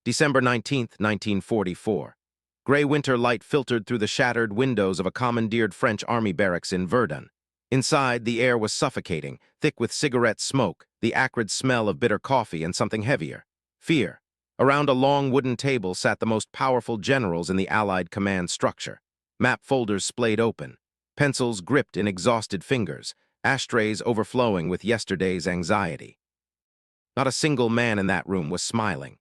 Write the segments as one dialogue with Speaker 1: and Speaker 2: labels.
Speaker 1: December 19, 1944. Gray winter light filtered through the shattered windows of a commandeered French army barracks in Verdun. Inside, the air was suffocating, thick with cigarette smoke, the acrid smell of bitter coffee, and something heavier: fear. Around a long wooden table sat the most powerful generals in the Allied command structure. Map folders splayed open, pencils gripped in exhausted fingers, ashtrays overflowing with yesterday's anxiety. Not a single man in that room was smiling.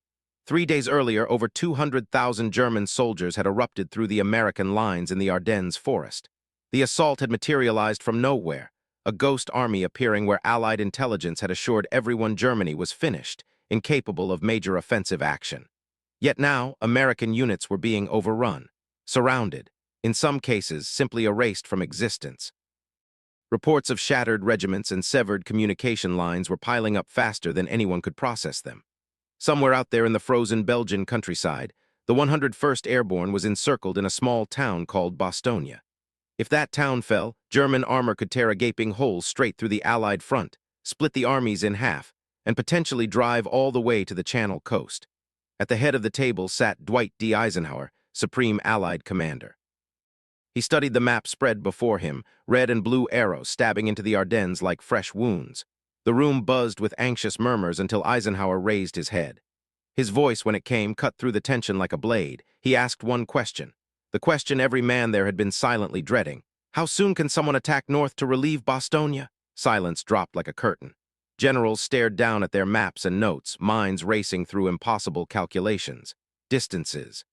Speaker 1: 3 days earlier, over 200,000 German soldiers had erupted through the American lines in the Ardennes forest. The assault had materialized from nowhere, a ghost army appearing where Allied intelligence had assured everyone Germany was finished, incapable of major offensive action. Yet now, American units were being overrun, surrounded, in some cases simply erased from existence. Reports of shattered regiments and severed communication lines were piling up faster than anyone could process them. Somewhere out there in the frozen Belgian countryside, the 101st Airborne was encircled in a small town called Bastogne. If that town fell, German armor could tear a gaping hole straight through the Allied front, split the armies in half, and potentially drive all the way to the Channel coast. At the head of the table sat Dwight D. Eisenhower, Supreme Allied Commander. He studied the map spread before him, red and blue arrows stabbing into the Ardennes like fresh wounds. The room buzzed with anxious murmurs until Eisenhower raised his head. His voice, when it came, cut through the tension like a blade. He asked one question, the question every man there had been silently dreading. How soon can someone attack north to relieve Bastogne? Silence dropped like a curtain. Generals stared down at their maps and notes, minds racing through impossible calculations. Distances,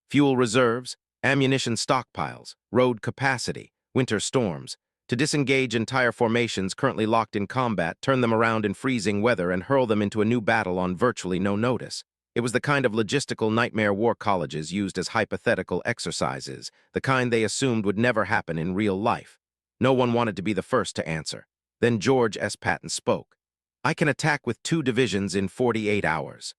Speaker 1: fuel reserves, ammunition stockpiles, road capacity, winter storms. To disengage entire formations currently locked in combat, turn them around in freezing weather, and hurl them into a new battle on virtually no notice. It was the kind of logistical nightmare war colleges used as hypothetical exercises, the kind they assumed would never happen in real life. No one wanted to be the first to answer. Then George S. Patton spoke. I can attack with 2 divisions in 48 hours.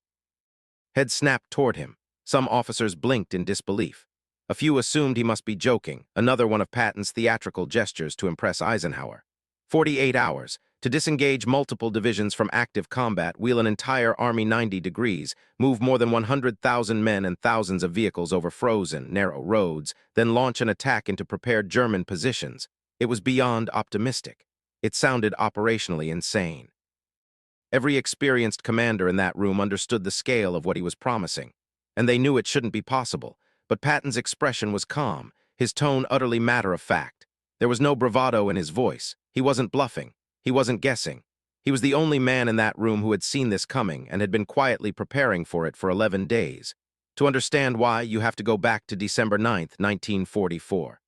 Speaker 1: Heads snapped toward him. Some officers blinked in disbelief. A few assumed he must be joking, another one of Patton's theatrical gestures to impress Eisenhower. 48 hours, to disengage multiple divisions from active combat, wheel an entire army 90 degrees, move more than 100,000 men and thousands of vehicles over frozen, narrow roads, then launch an attack into prepared German positions. It was beyond optimistic. It sounded operationally insane. Every experienced commander in that room understood the scale of what he was promising, and they knew it shouldn't be possible. But Patton's expression was calm, his tone utterly matter-of-fact. There was no bravado in his voice. He wasn't bluffing. He wasn't guessing. He was the only man in that room who had seen this coming and had been quietly preparing for it for 11 days. To understand why, you have to go back to December 9th, 1944.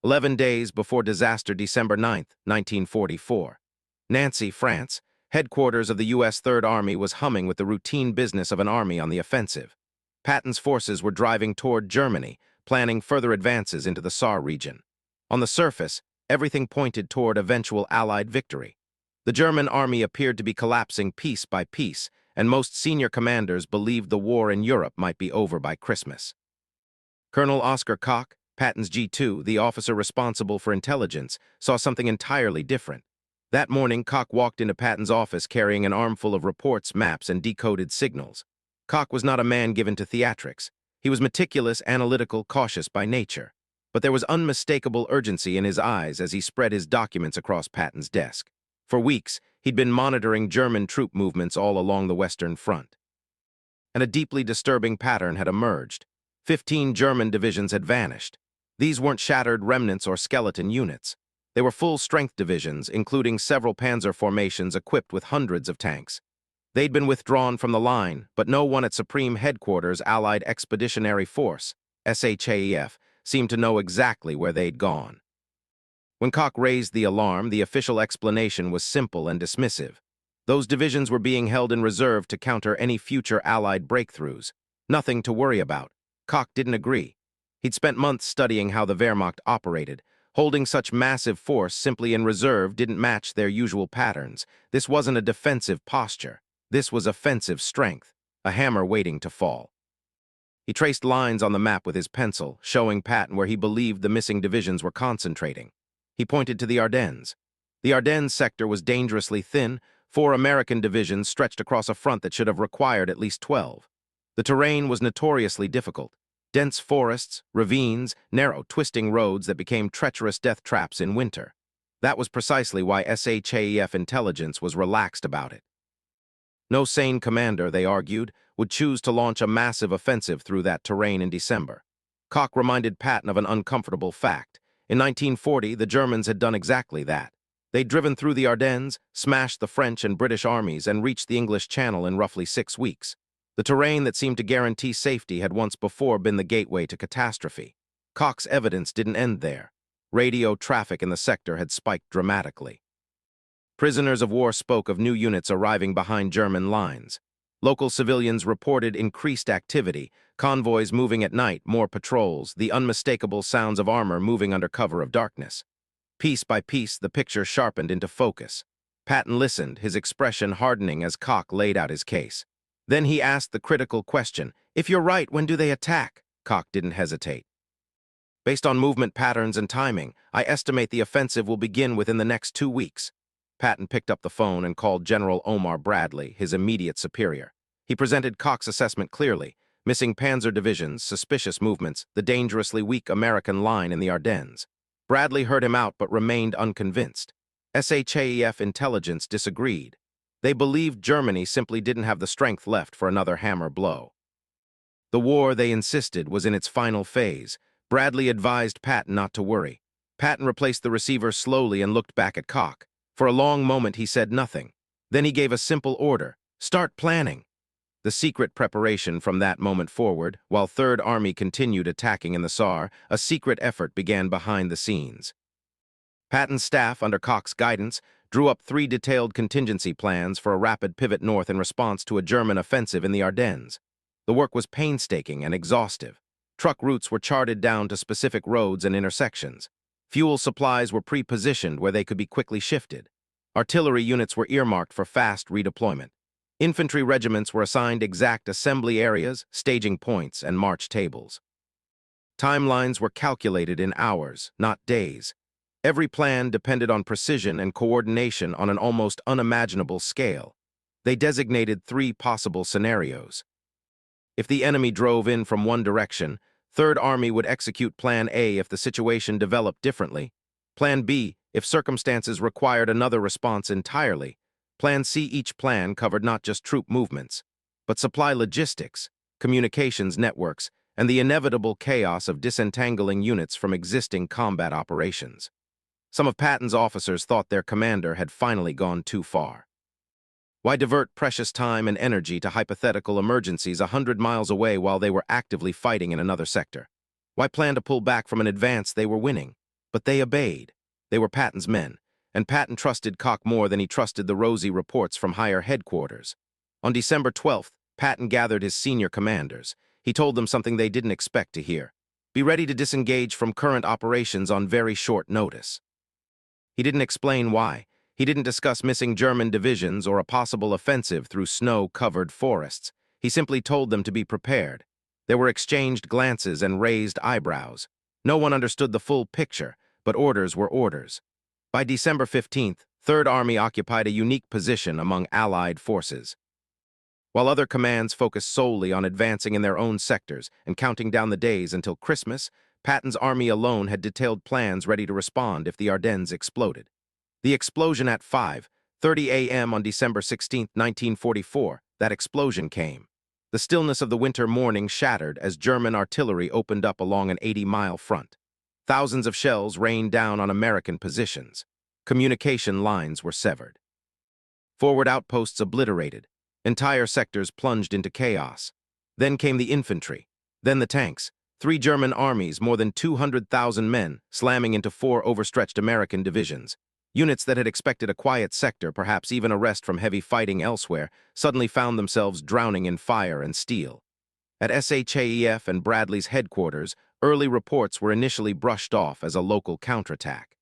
Speaker 1: 11 days before disaster, December 9th, 1944. Nancy, France, headquarters of the U.S. Third Army, was humming with the routine business of an army on the offensive. Patton's forces were driving toward Germany, planning further advances into the Saar region. On the surface, everything pointed toward eventual Allied victory. The German army appeared to be collapsing piece by piece, and most senior commanders believed the war in Europe might be over by Christmas. Colonel Oscar Koch, Patton's G2, the officer responsible for intelligence, saw something entirely different. That morning, Koch walked into Patton's office carrying an armful of reports, maps, and decoded signals. Koch was not a man given to theatrics. He was meticulous, analytical, cautious by nature. But there was unmistakable urgency in his eyes as he spread his documents across Patton's desk. For weeks, he'd been monitoring German troop movements all along the Western Front. And a deeply disturbing pattern had emerged. 15 German divisions had vanished. These weren't shattered remnants or skeleton units. They were full-strength divisions, including several panzer formations equipped with hundreds of tanks. They'd been withdrawn from the line, but no one at Supreme Headquarters Allied Expeditionary Force, SHAEF, seemed to know exactly where they'd gone. When Koch raised the alarm, the official explanation was simple and dismissive. Those divisions were being held in reserve to counter any future Allied breakthroughs. Nothing to worry about. Koch didn't agree. He'd spent months studying how the Wehrmacht operated. Holding such massive force simply in reserve didn't match their usual patterns. This wasn't a defensive posture. This was offensive strength, a hammer waiting to fall. He traced lines on the map with his pencil, showing Patton where he believed the missing divisions were concentrating. He pointed to the Ardennes. The Ardennes sector was dangerously thin. 4 American divisions stretched across a front that should have required at least 12. The terrain was notoriously difficult. Dense forests, ravines, narrow, twisting roads that became treacherous death traps in winter. That was precisely why SHAEF intelligence was relaxed about it. No sane commander, they argued, would choose to launch a massive offensive through that terrain in December. Koch reminded Patton of an uncomfortable fact. In 1940, the Germans had done exactly that. They'd driven through the Ardennes, smashed the French and British armies, and reached the English Channel in roughly 6 weeks. The terrain that seemed to guarantee safety had once before been the gateway to catastrophe. Koch's evidence didn't end there. Radio traffic in the sector had spiked dramatically. Prisoners of war spoke of new units arriving behind German lines. Local civilians reported increased activity, convoys moving at night, more patrols, the unmistakable sounds of armor moving under cover of darkness. Piece by piece, the picture sharpened into focus. Patton listened, his expression hardening as Koch laid out his case. Then he asked the critical question, "If you're right, when do they attack?" Koch didn't hesitate. "Based on movement patterns and timing, I estimate the offensive will begin within the next 2 weeks." Patton picked up the phone and called General Omar Bradley, his immediate superior. He presented Koch's assessment clearly: missing panzer divisions, suspicious movements, the dangerously weak American line in the Ardennes. Bradley heard him out but remained unconvinced. SHAEF intelligence disagreed. They believed Germany simply didn't have the strength left for another hammer blow. The war, they insisted, was in its final phase. Bradley advised Patton not to worry. Patton replaced the receiver slowly and looked back at Koch. For a long moment he said nothing. Then he gave a simple order: "Start planning." The secret preparation from that moment forward, while Third Army continued attacking in the Saar, a secret effort began behind the scenes. Patton's staff, under Koch's guidance, drew up 3 detailed contingency plans for a rapid pivot north in response to a German offensive in the Ardennes. The work was painstaking and exhaustive. Truck routes were charted down to specific roads and intersections. Fuel supplies were pre-positioned where they could be quickly shifted. Artillery units were earmarked for fast redeployment. Infantry regiments were assigned exact assembly areas, staging points, and march tables. Timelines were calculated in hours, not days. Every plan depended on precision and coordination on an almost unimaginable scale. They designated 3 possible scenarios. If the enemy drove in from one direction, Third Army would execute Plan A if the situation developed differently. Plan B, if circumstances required another response entirely. Plan C. Each plan covered not just troop movements, but supply logistics, communications networks, and the inevitable chaos of disentangling units from existing combat operations. Some of Patton's officers thought their commander had finally gone too far. Why divert precious time and energy to hypothetical emergencies 100 miles away while they were actively fighting in another sector? Why plan to pull back from an advance they were winning? But they obeyed. They were Patton's men, and Patton trusted Koch more than he trusted the rosy reports from higher headquarters. On December 12th, Patton gathered his senior commanders. He told them something they didn't expect to hear: be ready to disengage from current operations on very short notice. He didn't explain why. He didn't discuss missing German divisions or a possible offensive through snow-covered forests. He simply told them to be prepared. There were exchanged glances and raised eyebrows. No one understood the full picture, but orders were orders. By December 15th, Third Army occupied a unique position among Allied forces. While other commands focused solely on advancing in their own sectors and counting down the days until Christmas, Patton's army alone had detailed plans ready to respond if the Ardennes exploded. The explosion at 5:30 a.m. on December 16, 1944, that explosion came. The stillness of the winter morning shattered as German artillery opened up along an 80-mile front. Thousands of shells rained down on American positions. Communication lines were severed. Forward outposts obliterated. Entire sectors plunged into chaos. Then came the infantry. Then the tanks. 3 German armies, more than 200,000 men, slamming into 4 overstretched American divisions. Units that had expected a quiet sector, perhaps even a rest from heavy fighting elsewhere, suddenly found themselves drowning in fire and steel. At SHAEF and Bradley's headquarters, early reports were initially brushed off as a local counterattack.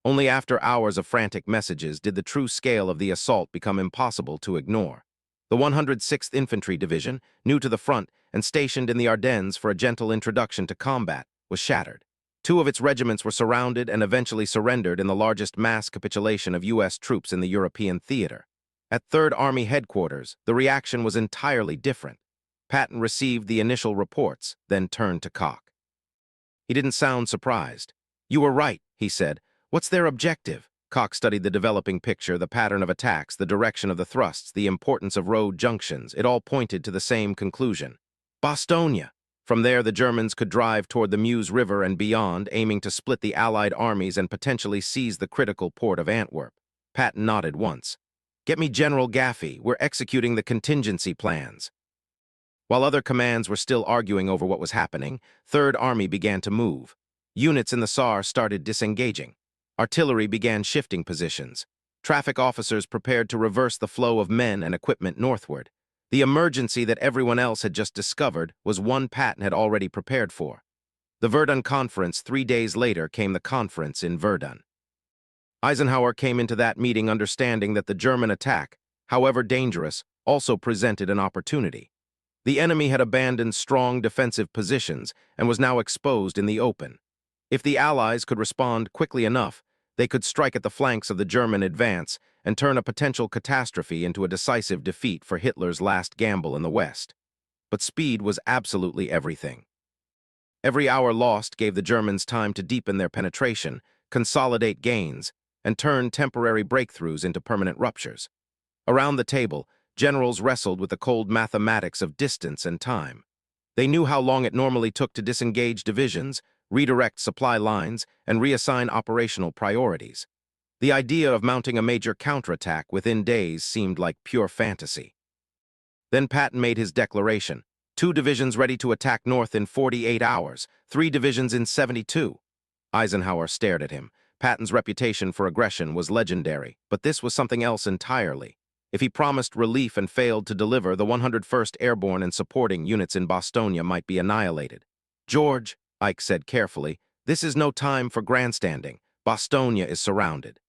Speaker 1: Only after hours of frantic messages did the true scale of the assault become impossible to ignore. The 106th Infantry Division, new to the front and stationed in the Ardennes for a gentle introduction to combat, was shattered. 2 of its regiments were surrounded and eventually surrendered in the largest mass capitulation of U.S. troops in the European theater. At Third Army headquarters, the reaction was entirely different. Patton received the initial reports, then turned to Koch. He didn't sound surprised. "You were right," he said. "What's their objective?" Koch studied the developing picture, the pattern of attacks, the direction of the thrusts, the importance of road junctions. It all pointed to the same conclusion. Bastogne. From there, the Germans could drive toward the Meuse River and beyond, aiming to split the Allied armies and potentially seize the critical port of Antwerp. Patton nodded once. "Get me General Gaffey. We're executing the contingency plans." While other commands were still arguing over what was happening, Third Army began to move. Units in the Saar started disengaging. Artillery began shifting positions. Traffic officers prepared to reverse the flow of men and equipment northward. The emergency that everyone else had just discovered was one Patton had already prepared for. The Verdun Conference. 3 days later came the conference in Verdun. Eisenhower came into that meeting understanding that the German attack, however dangerous, also presented an opportunity. The enemy had abandoned strong defensive positions and was now exposed in the open. If the Allies could respond quickly enough, they could strike at the flanks of the German advance and turn a potential catastrophe into a decisive defeat for Hitler's last gamble in the West. But speed was absolutely everything. Every hour lost gave the Germans time to deepen their penetration, consolidate gains, and turn temporary breakthroughs into permanent ruptures. Around the table, generals wrestled with the cold mathematics of distance and time. They knew how long it normally took to disengage divisions, redirect supply lines, and reassign operational priorities. The idea of mounting a major counterattack within days seemed like pure fantasy. Then Patton made his declaration. 2 divisions ready to attack north in 48 hours, 3 divisions in 72. Eisenhower stared at him. Patton's reputation for aggression was legendary, but this was something else entirely. If he promised relief and failed to deliver, the 101st Airborne and supporting units in Bastogne might be annihilated. "George," Ike said carefully, "this is no time for grandstanding. Bastogne is surrounded.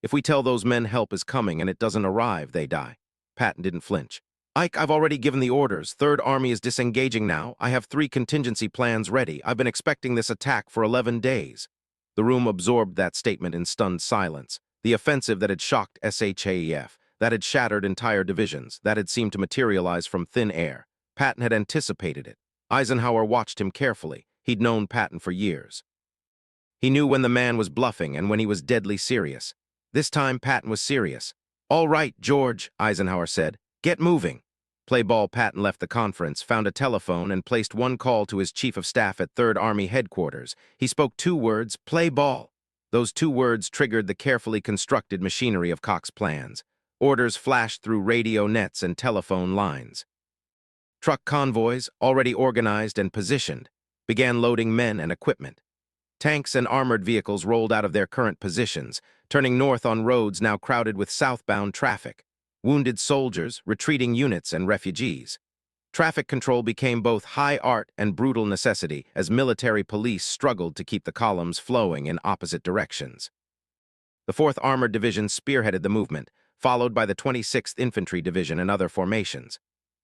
Speaker 1: If we tell those men help is coming and it doesn't arrive, they die." Patton didn't flinch. "Ike, I've already given the orders. Third Army is disengaging now. I have 3 contingency plans ready. I've been expecting this attack for 11 days. The room absorbed that statement in stunned silence. The offensive that had shocked SHAEF, that had shattered entire divisions, that had seemed to materialize from thin air. Patton had anticipated it. Eisenhower watched him carefully. He'd known Patton for years. He knew when the man was bluffing and when he was deadly serious. This time, Patton was serious. "All right, George," Eisenhower said. "Get moving." Play ball. Patton left the conference, found a telephone, and placed one call to his chief of staff at 3rd Army headquarters. He spoke 2 words, "Play ball." Those 2 words triggered the carefully constructed machinery of Koch's plans. Orders flashed through radio nets and telephone lines. Truck convoys, already organized and positioned, began loading men and equipment. Tanks and armored vehicles rolled out of their current positions, turning north on roads now crowded with southbound traffic. Wounded soldiers, retreating units, and refugees. Traffic control became both high art and brutal necessity as military police struggled to keep the columns flowing in opposite directions. The 4th Armored Division spearheaded the movement, followed by the 26th Infantry Division and other formations.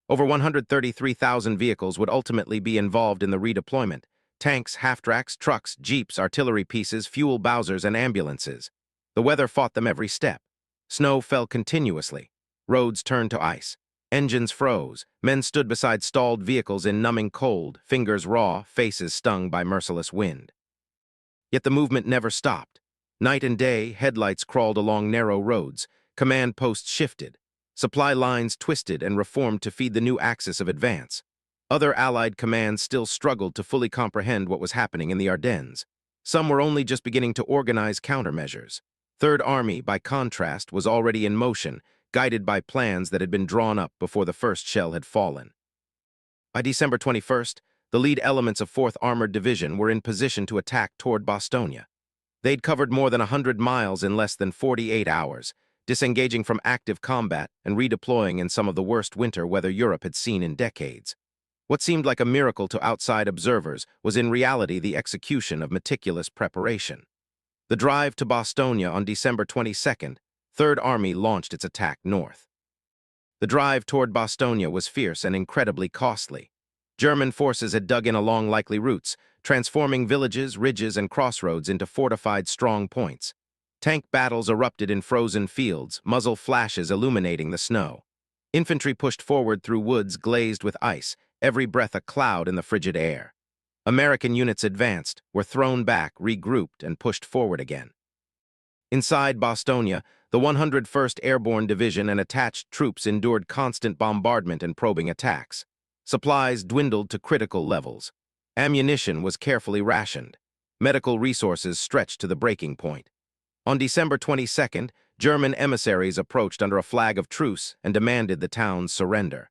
Speaker 1: Over 133,000 vehicles would ultimately be involved in the redeployment. Tanks, half-tracks, trucks, jeeps, artillery pieces, fuel bowsers, and ambulances. The weather fought them every step. Snow fell continuously. Roads turned to ice. Engines froze. Men stood beside stalled vehicles in numbing cold, fingers raw, faces stung by merciless wind. Yet the movement never stopped. Night and day, headlights crawled along narrow roads. Command posts shifted. Supply lines twisted and reformed to feed the new axis of advance. Other Allied commands still struggled to fully comprehend what was happening in the Ardennes. Some were only just beginning to organize countermeasures. 3rd Army, by contrast, was already in motion, guided by plans that had been drawn up before the first shell had fallen. By December 21st, the lead elements of 4th Armored Division were in position to attack toward Bastogne. They'd covered more than 100 miles in less than 48 hours, disengaging from active combat and redeploying in some of the worst winter weather Europe had seen in decades. What seemed like a miracle to outside observers was in reality the execution of meticulous preparation. The drive to Bastogne on December 22nd, 3rd Army launched its attack north. The drive toward Bastogne was fierce and incredibly costly. German forces had dug in along likely routes, transforming villages, ridges, and crossroads into fortified strong points. Tank battles erupted in frozen fields, muzzle flashes illuminating the snow. Infantry pushed forward through woods glazed with ice, every breath a cloud in the frigid air. American units advanced, were thrown back, regrouped, and pushed forward again. Inside Bastogne, the 101st Airborne Division and attached troops endured constant bombardment and probing attacks. Supplies dwindled to critical levels. Ammunition was carefully rationed. Medical resources stretched to the breaking point. On December 22nd, German emissaries approached under a flag of truce and demanded the town's surrender.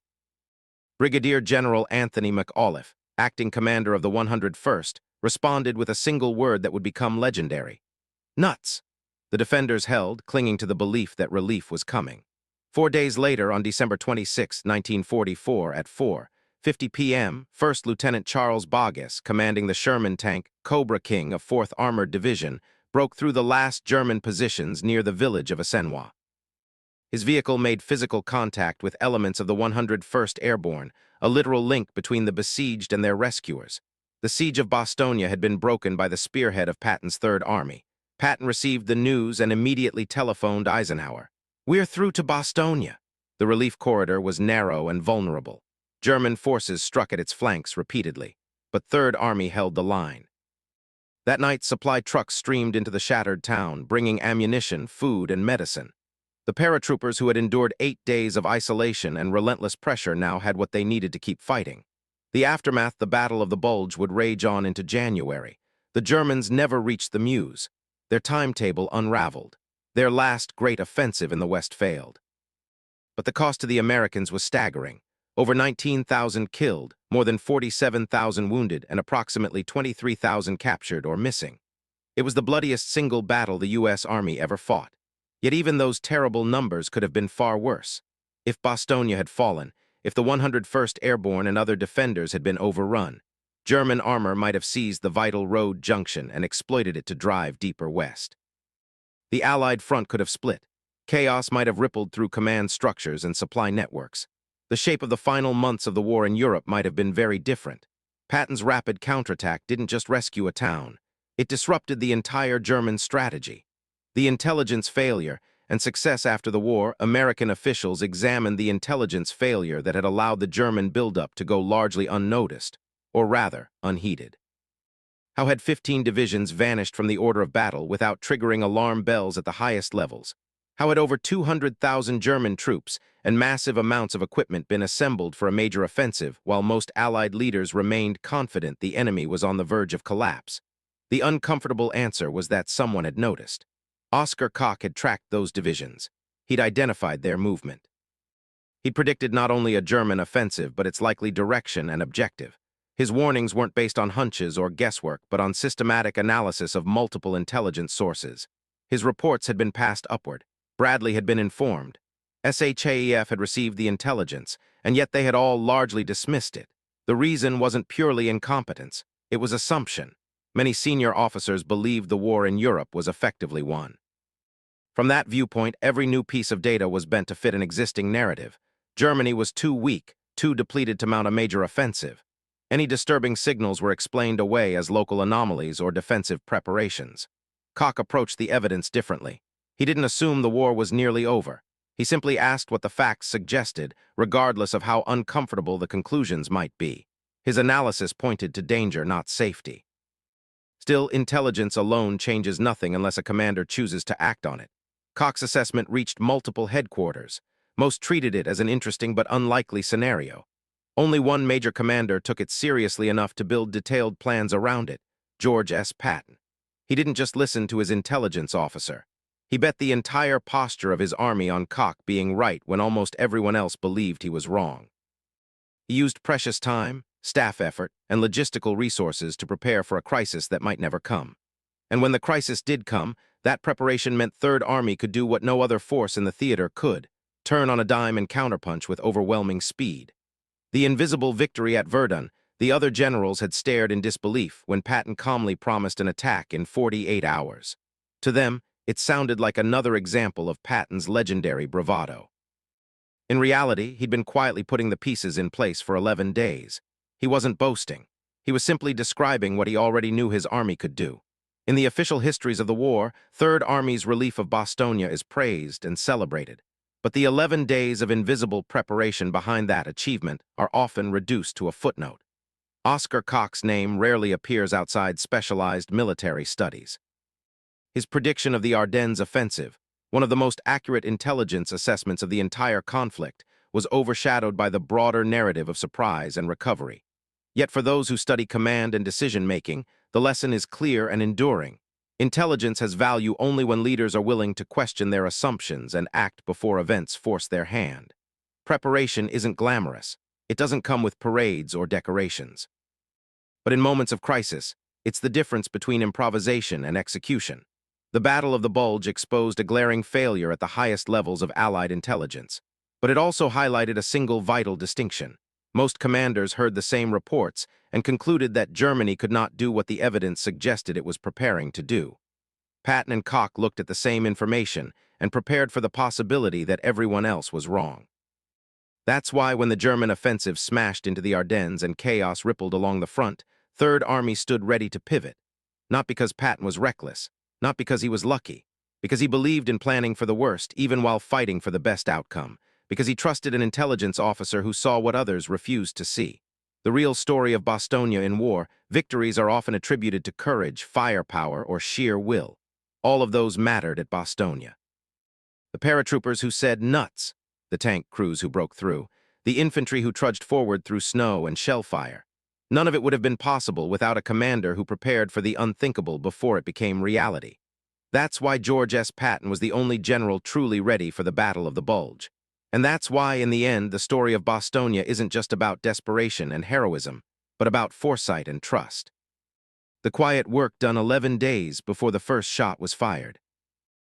Speaker 1: Brigadier General Anthony McAuliffe, acting commander of the 101st, responded with a single word that would become legendary: nuts. The defenders held, clinging to the belief that relief was coming. 4 days later, on December 26, 1944, at 4:50 p.m., 1st Lieutenant Charles Boggess, commanding the Sherman tank Cobra King of 4th Armored Division, broke through the last German positions near the village of Eisenhower. His vehicle made physical contact with elements of the 101st Airborne, a literal link between the besieged and their rescuers. The siege of Bastogne had been broken by the spearhead of Patton's Third Army. Patton received the news and immediately telephoned Eisenhower. "We're through to Bastogne." The relief corridor was narrow and vulnerable. German forces struck at its flanks repeatedly, but Third Army held the line. That night, supply trucks streamed into the shattered town, bringing ammunition, food, and medicine. The paratroopers who had endured 8 days of isolation and relentless pressure now had what they needed to keep fighting. The aftermath, the Battle of the Bulge, would rage on into January. The Germans never reached the Meuse. Their timetable unraveled. Their last great offensive in the West failed. But the cost to the Americans was staggering. Over 19,000 killed, more than 47,000 wounded, and approximately 23,000 captured or missing. It was the bloodiest single battle the U.S. Army ever fought. Yet even those terrible numbers could have been far worse. If Bastogne had fallen, if the 101st Airborne and other defenders had been overrun, German armor might have seized the vital road junction and exploited it to drive deeper west. The Allied front could have split. Chaos might have rippled through command structures and supply networks. The shape of the final months of the war in Europe might have been very different. Patton's rapid counterattack didn't just rescue a town. It disrupted the entire German strategy. The intelligence failure and success after the war, American officials examined the intelligence failure that had allowed the German buildup to go largely unnoticed, or rather, unheeded. How had 15 divisions vanished from the order of battle without triggering alarm bells at the highest levels? How had over 200,000 German troops and massive amounts of equipment been assembled for a major offensive while most Allied leaders remained confident the enemy was on the verge of collapse? The uncomfortable answer was that someone had noticed. Oskar Koch had tracked those divisions. He'd identified their movement. He'd predicted not only a German offensive, but its likely direction and objective. His warnings weren't based on hunches or guesswork, but on systematic analysis of multiple intelligence sources. His reports had been passed upward. Bradley had been informed. SHAEF had received the intelligence, and yet they had all largely dismissed it. The reason wasn't purely incompetence. It was assumption. Many senior officers believed the war in Europe was effectively won. From that viewpoint, every new piece of data was bent to fit an existing narrative. Germany was too weak, too depleted to mount a major offensive. Any disturbing signals were explained away as local anomalies or defensive preparations. Koch approached the evidence differently. He didn't assume the war was nearly over. He simply asked what the facts suggested, regardless of how uncomfortable the conclusions might be. His analysis pointed to danger, not safety. Still, intelligence alone changes nothing unless a commander chooses to act on it. Koch's assessment reached multiple headquarters. Most treated it as an interesting but unlikely scenario. Only one major commander took it seriously enough to build detailed plans around it: George S. Patton. He didn't just listen to his intelligence officer. He bet the entire posture of his army on Koch being right when almost everyone else believed he was wrong. He used precious time, staff effort, and logistical resources to prepare for a crisis that might never come. And when the crisis did come, that preparation meant Third Army could do what no other force in the theater could: turn on a dime and counterpunch with overwhelming speed. The invisible victory at Verdun, the other generals had stared in disbelief when Patton calmly promised an attack in 48 hours. To them, it sounded like another example of Patton's legendary bravado. In reality, he'd been quietly putting the pieces in place for 11 days. He wasn't boasting. He was simply describing what he already knew his army could do. In the official histories of the war, Third Army's relief of Bastogne is praised and celebrated. But the 11 days of invisible preparation behind that achievement are often reduced to a footnote. Oscar Koch's name rarely appears outside specialized military studies. His prediction of the Ardennes offensive, one of the most accurate intelligence assessments of the entire conflict, was overshadowed by the broader narrative of surprise and recovery. Yet for those who study command and decision-making, the lesson is clear and enduring. Intelligence has value only when leaders are willing to question their assumptions and act before events force their hand. Preparation isn't glamorous. It doesn't come with parades or decorations. But in moments of crisis, it's the difference between improvisation and execution. The Battle of the Bulge exposed a glaring failure at the highest levels of Allied intelligence. But it also highlighted a single vital distinction. Most commanders heard the same reports and concluded that Germany could not do what the evidence suggested it was preparing to do. Patton and Koch looked at the same information and prepared for the possibility that everyone else was wrong. That's why when the German offensive smashed into the Ardennes and chaos rippled along the front, Third Army stood ready to pivot. Not because Patton was reckless, not because he was lucky, because he believed in planning for the worst even while fighting for the best outcome, because he trusted an intelligence officer who saw what others refused to see. The real story of Bastogne in war, victories are often attributed to courage, firepower, or sheer will. All of those mattered at Bastogne. The paratroopers who said nuts, the tank crews who broke through, the infantry who trudged forward through snow and shell fire. None of it would have been possible without a commander who prepared for the unthinkable before it became reality. That's why George S. Patton was the only general truly ready for the Battle of the Bulge. And that's why, in the end, the story of Bastogne isn't just about desperation and heroism, but about foresight and trust. The quiet work done 11 days before the first shot was fired.